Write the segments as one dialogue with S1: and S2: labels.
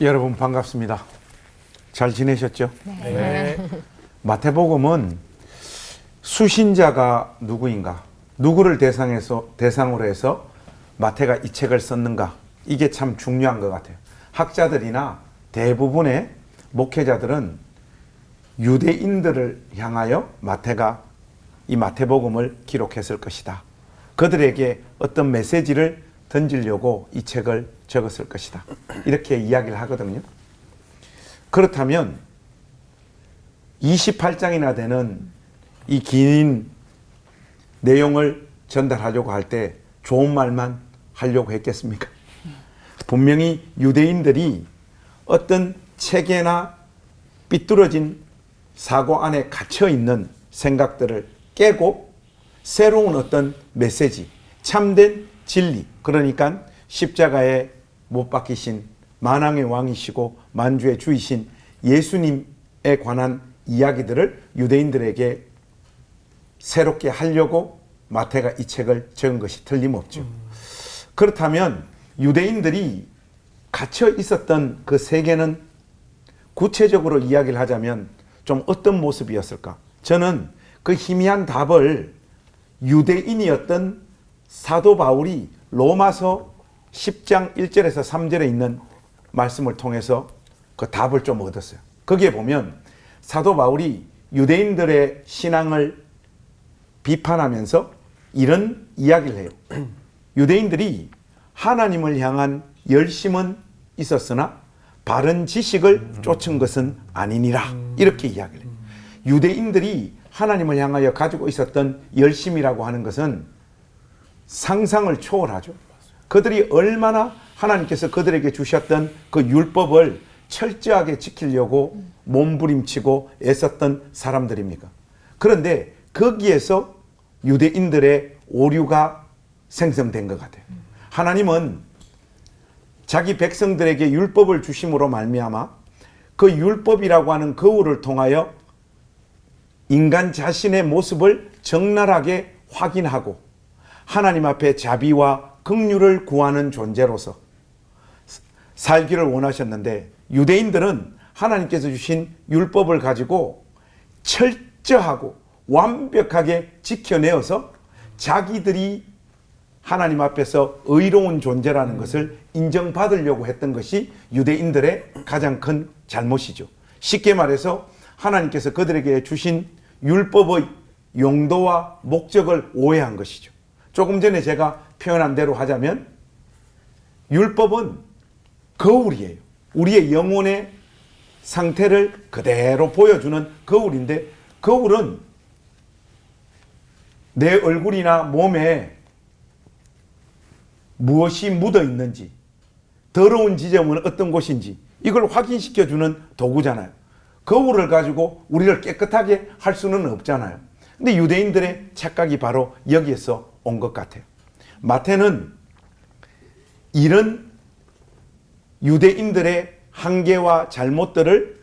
S1: 여러분 반갑습니다. 잘 지내셨죠?
S2: 네.
S1: 마태복음은 수신자가 누구인가, 누구를 대상으로 해서 마태가 이 책을 썼는가, 이게 참 중요한 것 같아요. 학자들이나 대부분의 목회자들은 유대인들을 향하여 마태가 이 마태복음을 기록했을 것이다. 그들에게 어떤 메시지를 던지려고 이 책을 적었을 것이다. 이렇게 이야기를 하거든요. 그렇다면 28장이나 되는 이 긴 내용을 전달하려고 할 때 좋은 말만 하려고 했겠습니까? 분명히 유대인들이 어떤 체계나 삐뚤어진 사고 안에 갇혀있는 생각들을 깨고 새로운 어떤 메시지, 참된 진리, 그러니까 십자가에 못 박히신 만왕의 왕이시고 만주의 주이신 예수님에 관한 이야기들을 유대인들에게 새롭게 하려고 마태가 이 책을 적은 것이 틀림없죠. 그렇다면 유대인들이 갇혀 있었던 그 세계는 구체적으로 이야기를 하자면 좀 어떤 모습이었을까? 저는 그 희미한 답을 유대인이었던 사도 바울이 로마서 10장 1절에서 3절에 있는 말씀을 통해서 그 답을 좀 얻었어요. 거기에 보면 사도 바울이 유대인들의 신앙을 비판하면서 이런 이야기를 해요. 유대인들이 하나님을 향한 열심은 있었으나 바른 지식을 쫓은 것은 아니니라. 이렇게 이야기를 해요. 유대인들이 하나님을 향하여 가지고 있었던 열심이라고 하는 것은 상상을 초월하죠. 그들이 얼마나 하나님께서 그들에게 주셨던 그 율법을 철저하게 지키려고 몸부림치고 애썼던 사람들입니까? 그런데 거기에서 유대인들의 오류가 생성된 것 같아요. 하나님은 자기 백성들에게 율법을 주심으로 말미암아 그 율법이라고 하는 거울을 통하여 인간 자신의 모습을 적나라하게 확인하고 하나님 앞에 자비와 긍휼을 구하는 존재로서 살기를 원하셨는데 유대인들은 하나님께서 주신 율법을 가지고 철저하고 완벽하게 지켜내어서 자기들이 하나님 앞에서 의로운 존재라는 것을 인정받으려고 했던 것이 유대인들의 가장 큰 잘못이죠. 쉽게 말해서 하나님께서 그들에게 주신 율법의 용도와 목적을 오해한 것이죠. 조금 전에 제가 표현한 대로 하자면 율법은 거울이에요. 우리의 영혼의 상태를 그대로 보여주는 거울인데, 거울은 내 얼굴이나 몸에 무엇이 묻어 있는지, 더러운 지점은 어떤 곳인지 이걸 확인시켜주는 도구잖아요. 거울을 가지고 우리를 깨끗하게 할 수는 없잖아요. 근데 유대인들의 착각이 바로 여기에서 온 것 같아요. 마태는 이런 유대인들의 한계와 잘못들을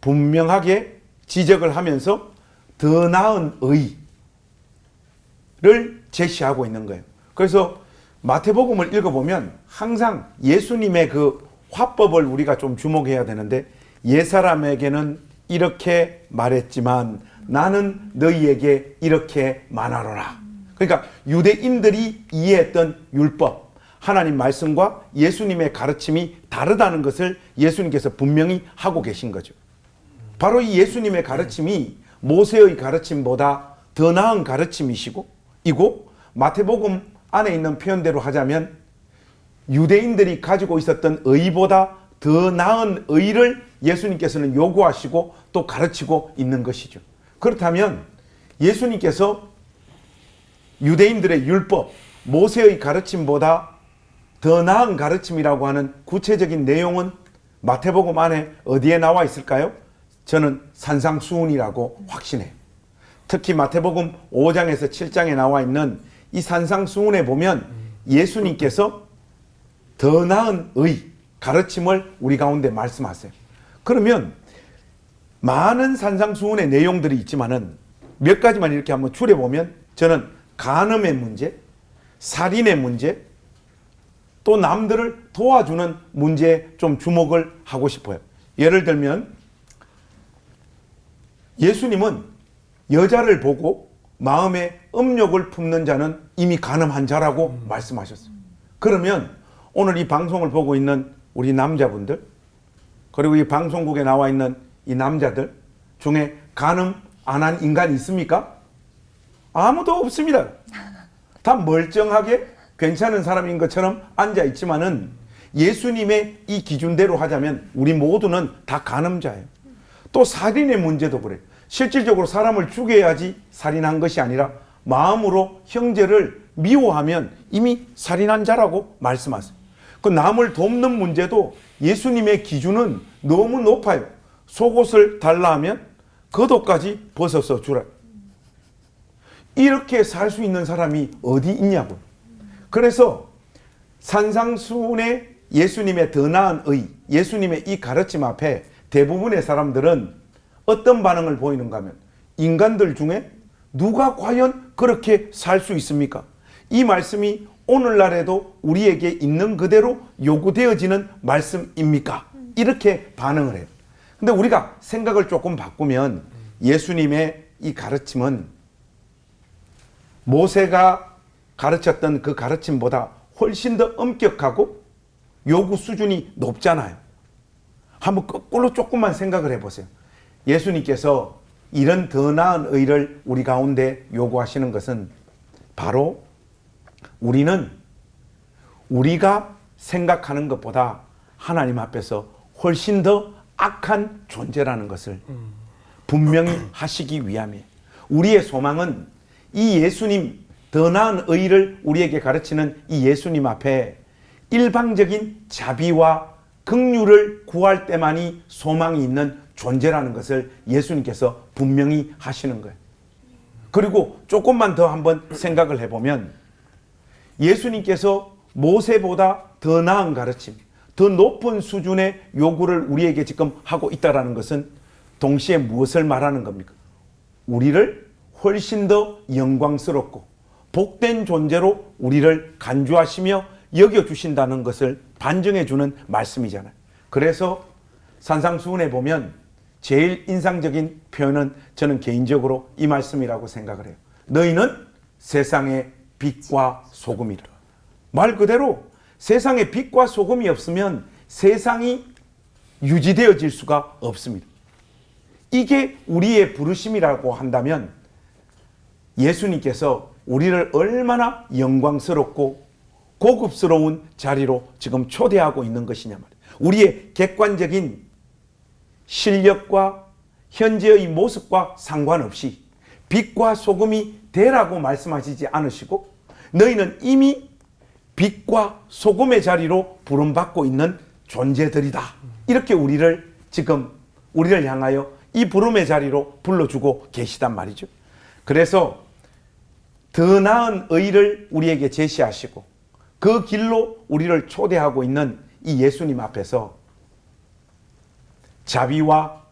S1: 분명하게 지적을 하면서 더 나은 의를 제시하고 있는 거예요. 그래서 마태복음을 읽어보면 항상 예수님의 그 화법을 우리가 좀 주목해야 되는데, 옛사람에게는 이렇게 말했지만 나는 너희에게 이렇게 말하노라. 그러니까 유대인들이 이해했던 율법, 하나님 말씀과 예수님의 가르침이 다르다는 것을 예수님께서 분명히 하고 계신 거죠. 바로 이 예수님의 가르침이 모세의 가르침보다 더 나은 가르침이시고, 이고 마태복음 안에 있는 표현대로 하자면 유대인들이 가지고 있었던 의보다 더 나은 의를 예수님께서는 요구하시고 또 가르치고 있는 것이죠. 그렇다면 예수님께서 유대인들의 율법, 모세의 가르침보다 더 나은 가르침이라고 하는 구체적인 내용은 마태복음 안에 어디에 나와 있을까요? 저는 산상수훈이라고 확신해요. 특히 마태복음 5장에서 7장에 나와 있는 이 산상수훈에 보면 예수님께서 더 나은 의, 가르침을 우리 가운데 말씀하세요. 그러면 많은 산상수훈의 내용들이 있지만은 몇 가지만 이렇게 한번 추려보면 저는 간음의 문제, 살인의 문제, 또 남들을 도와주는 문제에 좀 주목을 하고 싶어요. 예를 들면 예수님은 여자를 보고 마음에 음욕을 품는 자는 이미 간음한 자라고 말씀하셨어요. 그러면 오늘 이 방송을 보고 있는 우리 남자분들, 그리고 이 방송국에 나와 있는 이 남자들 중에 간음 안 한 인간이 있습니까? 아무도 없습니다. 다 멀쩡하게 괜찮은 사람인 것처럼 앉아 있지만은 예수님의 이 기준대로 하자면 우리 모두는 다 간음자예요. 또 살인의 문제도 그래요. 실질적으로 사람을 죽여야지 살인한 것이 아니라 마음으로 형제를 미워하면 이미 살인한 자라고 말씀하세요. 그 남을 돕는 문제도 예수님의 기준은 너무 높아요. 속옷을 달라 하면 겉옷까지 벗어서 주라. 이렇게 살 수 있는 사람이 어디 있냐고. 그래서 산상수훈의 예수님의 더 나은 의, 예수님의 이 가르침 앞에 대부분의 사람들은 어떤 반응을 보이는가 하면 인간들 중에 누가 과연 그렇게 살 수 있습니까? 이 말씀이 오늘날에도 우리에게 있는 그대로 요구되어지는 말씀입니까? 이렇게 반응을 해요. 근데 우리가 생각을 조금 바꾸면 예수님의 이 가르침은 모세가 가르쳤던 그 가르침보다 훨씬 더 엄격하고 요구 수준이 높잖아요. 한번 거꾸로 조금만 생각을 해보세요. 예수님께서 이런 더 나은 의를 우리 가운데 요구하시는 것은 바로 우리는 우리가 생각하는 것보다 하나님 앞에서 훨씬 더 악한 존재라는 것을 분명히 하시기 위함이에요. 우리의 소망은 이 예수님, 더 나은 의를 우리에게 가르치는 이 예수님 앞에 일방적인 자비와 긍휼을 구할 때만이 소망이 있는 존재라는 것을 예수님께서 분명히 하시는 거예요. 그리고 조금만 더 한번 생각을 해보면 예수님께서 모세보다 더 나은 가르침, 더 높은 수준의 요구를 우리에게 지금 하고 있다는 것은 동시에 무엇을 말하는 겁니까? 우리를 훨씬 더 영광스럽고 복된 존재로 우리를 간주하시며 여겨주신다는 것을 반증해 주는 말씀이잖아요. 그래서 산상수훈에 보면 제일 인상적인 표현은 저는 개인적으로 이 말씀이라고 생각을 해요. 너희는 세상의 빛과 소금이라. 말 그대로 세상에 빛과 소금이 없으면 세상이 유지되어질 수가 없습니다. 이게 우리의 부르심이라고 한다면 예수님께서 우리를 얼마나 영광스럽고 고급스러운 자리로 지금 초대하고 있는 것이냐 말이에요. 우리의 객관적인 실력과 현재의 모습과 상관없이 빛과 소금이 되라고 말씀하시지 않으시고 너희는 이미 빛과 소금의 자리로 부름받고 있는 존재들이다. 이렇게 우리를 지금 우리를 향하여 이 부름의 자리로 불러주고 계시단 말이죠. 그래서 더 나은 의를 우리에게 제시하시고 그 길로 우리를 초대하고 있는 이 예수님 앞에서 자비와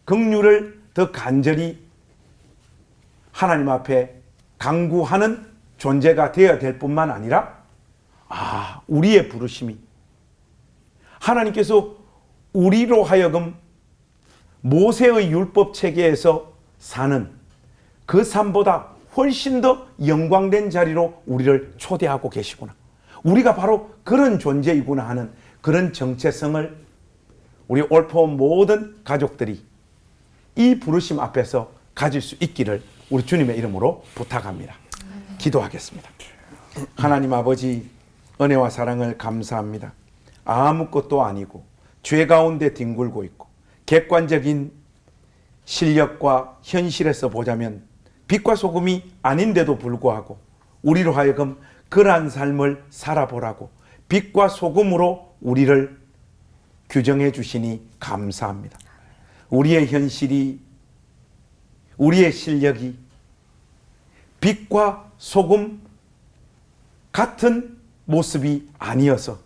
S1: 긍휼을 더 간절히 하나님 앞에 간구하는 존재가 되어야 될 뿐만 아니라 우리의 부르심이 하나님께서 우리로 하여금 모세의 율법 체계에서 사는 그 삶보다 훨씬 더 영광된 자리로 우리를 초대하고 계시구나. 우리가 바로 그런 존재이구나 하는 그런 정체성을 우리 올포 모든 가족들이 이 부르심 앞에서 가질 수 있기를 우리 주님의 이름으로 부탁합니다. 기도하겠습니다. 하나님 아버지, 은혜와 사랑을 감사합니다. 아무것도 아니고 죄 가운데 뒹굴고 있고 객관적인 실력과 현실에서 보자면 빛과 소금이 아닌데도 불구하고 우리로 하여금 그러한 삶을 살아보라고 빛과 소금으로 우리를 규정해 주시니 감사합니다. 우리의 현실이, 우리의 실력이 빛과 소금 같은 모습이 아니어서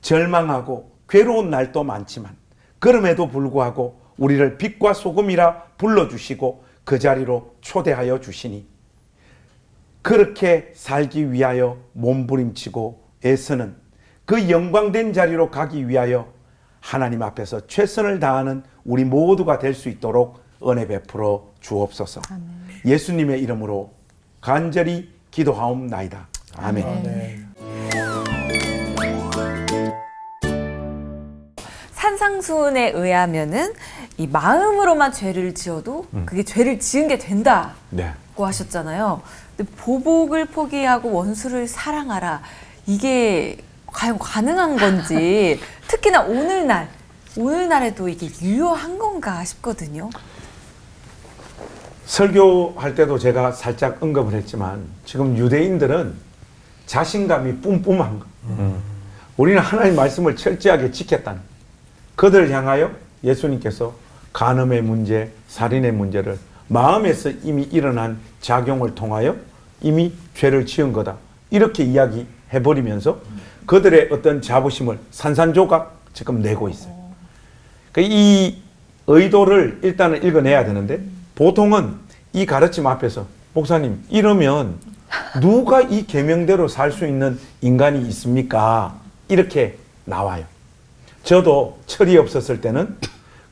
S1: 절망하고 괴로운 날도 많지만 그럼에도 불구하고 우리를 빛과 소금이라 불러주시고 그 자리로 초대하여 주시니 그렇게 살기 위하여 몸부림치고 애쓰는 그 영광된 자리로 가기 위하여 하나님 앞에서 최선을 다하는 우리 모두가 될 수 있도록 은혜 베풀어 주옵소서. 아멘. 예수님의 이름으로 간절히 기도하옵나이다. 아멘. 아멘.
S2: 산상수훈에 의하면은 이 마음으로만 죄를 지어도 그게 죄를 지은 게 된다고
S1: 네.
S2: 하셨잖아요. 근데 보복을 포기하고 원수를 사랑하라. 이게 과연 가능한 건지 특히나 오늘날에도 이게 유효한 건가 싶거든요.
S1: 설교할 때도 제가 살짝 언급을 했지만 지금 유대인들은 자신감이 뿜뿜한 거. 우리는 하나님 말씀을 철저하게 지켰다는 그들을 향하여 예수님께서 간음의 문제, 살인의 문제를 마음에서 이미 일어난 작용을 통하여 이미 죄를 지은 거다. 이렇게 이야기해버리면서 그들의 어떤 자부심을 산산조각 지금 내고 있어요. 이 의도를 일단은 읽어내야 되는데 보통은 이 가르침 앞에서 목사님 이러면 누가 이 계명대로 살 수 있는 인간이 있습니까? 이렇게 나와요. 저도 철이 없었을 때는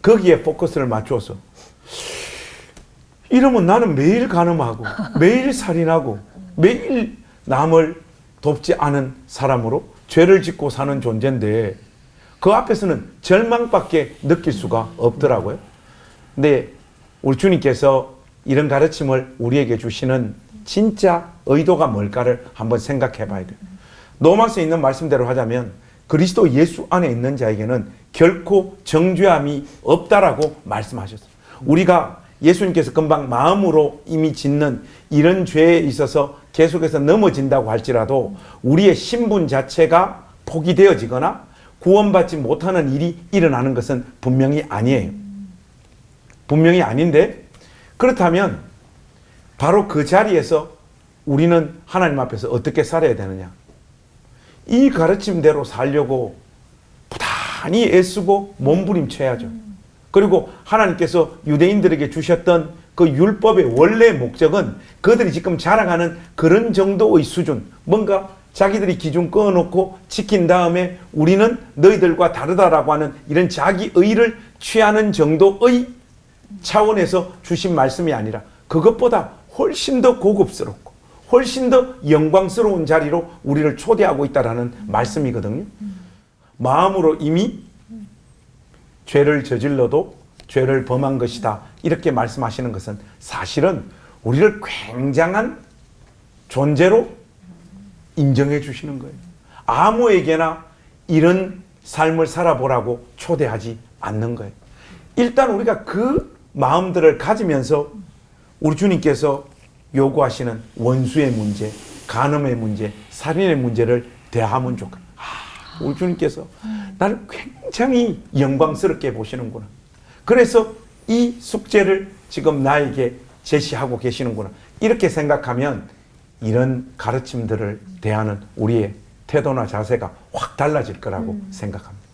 S1: 거기에 포커스를 맞춰서 이러면 나는 매일 간음하고 매일 살인하고 매일 남을 돕지 않은 사람으로 죄를 짓고 사는 존재인데 그 앞에서는 절망밖에 느낄 수가 없더라고요. 근데 우리 주님께서 이런 가르침을 우리에게 주시는 진짜 의도가 뭘까를 한번 생각해 봐야 돼요. 로마서에 있는 말씀대로 하자면 그리스도 예수 안에 있는 자에게는 결코 정죄함이 없다라고 말씀하셨어요. 우리가 예수님께서 금방 마음으로 이미 짓는 이런 죄에 있어서 계속해서 넘어진다고 할지라도 우리의 신분 자체가 포기되어지거나 구원받지 못하는 일이 일어나는 것은 분명히 아니에요. 분명히 아닌데 그렇다면 바로 그 자리에서 우리는 하나님 앞에서 어떻게 살아야 되느냐? 이 가르침대로 살려고 부단히 애쓰고 몸부림쳐야죠. 그리고 하나님께서 유대인들에게 주셨던 그 율법의 원래 목적은 그들이 지금 자랑하는 그런 정도의 수준, 뭔가 자기들이 기준 꺼놓고 지킨 다음에 우리는 너희들과 다르다라고 하는 이런 자기의를 취하는 정도의 차원에서 주신 말씀이 아니라 그것보다 훨씬 더 고급스럽고 훨씬 더 영광스러운 자리로 우리를 초대하고 있다라는 말씀이거든요. 마음으로 이미 죄를 저질러도 죄를 범한 것이다 이렇게 말씀하시는 것은 사실은 우리를 굉장한 존재로 인정해 주시는 거예요. 아무에게나 이런 삶을 살아보라고 초대하지 않는 거예요. 일단 우리가 그 마음들을 가지면서 우리 주님께서 요구하시는 원수의 문제, 간음의 문제, 살인의 문제를 대하면 좋겠다. 우리 주님께서 나를 굉장히 영광스럽게 보시는구나. 그래서 이 숙제를 지금 나에게 제시하고 계시는구나. 이렇게 생각하면 이런 가르침들을 대하는 우리의 태도나 자세가 확 달라질 거라고 생각합니다.